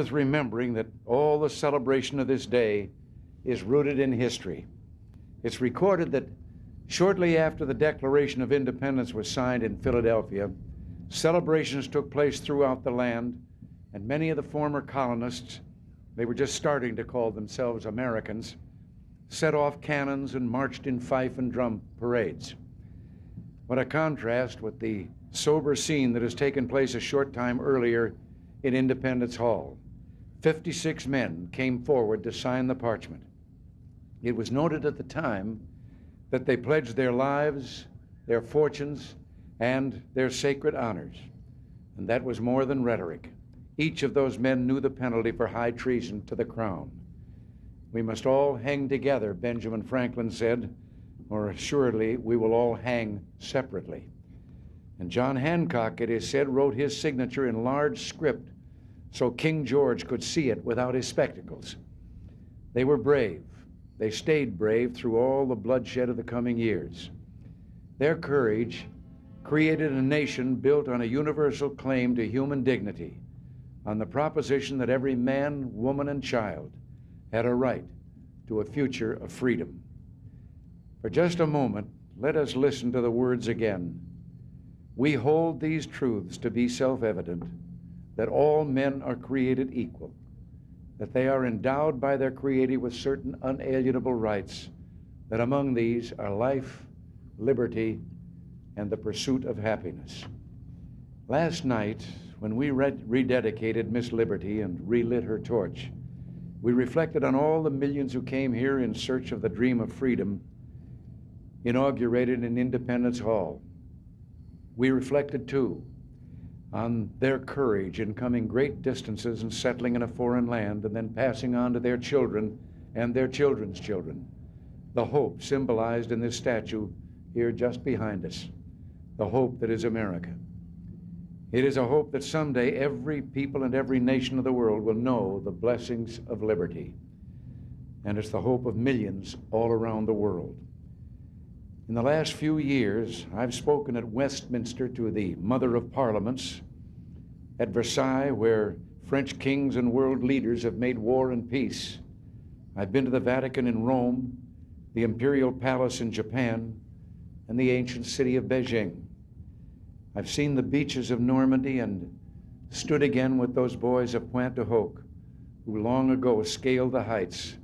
worth remembering that all the celebration of this day is rooted in history. It's recorded that shortly after the Declaration of Independence was signed in Philadelphia, celebrations took place throughout the land, and many of the former colonists, they were just starting to call themselves Americans, set off cannons and marched in fife and drum parades. What a contrast with the sober scene that has taken place a short time earlier in Independence Hall. 56 men came forward to sign the parchment. It was noted at the time that they pledged their lives, their fortunes, and their sacred honors. And that was more than rhetoric. Each of those men knew the penalty for high treason to the crown. We must all hang together, Benjamin Franklin said, or assuredly we will all hang separately. And John Hancock, it is said, wrote his signature in large script so King George could see it without his spectacles. They were brave. They stayed brave through all the bloodshed of the coming years. Their courage created a nation built on a universal claim to human dignity, on the proposition that every man, woman, and child had a right to a future of freedom. For just a moment, let us listen to the words again. We hold these truths to be self-evident, that all men are created equal, that they are endowed by their Creator with certain unalienable rights, that among these are life, liberty, and the pursuit of happiness. Last night, when we rededicated Miss Liberty and relit her torch, we reflected on all the millions who came here in search of the dream of freedom inaugurated in Independence Hall. We reflected, too, on their courage in coming great distances and settling in a foreign land and then passing on to their children and their children's children the hope symbolized in this statue here just behind us, the hope that is America. It is a hope that someday every people and every nation of the world will know the blessings of liberty. And it's the hope of millions all around the world. In the last few years, I've spoken at Westminster to the Mother of Parliaments, at Versailles, where French kings and world leaders have made war and peace. I've been to the Vatican in Rome, the Imperial Palace in Japan, and the ancient city of Beijing. I've seen the beaches of Normandy and stood again with those boys of Pointe du Hoc who long ago scaled the heights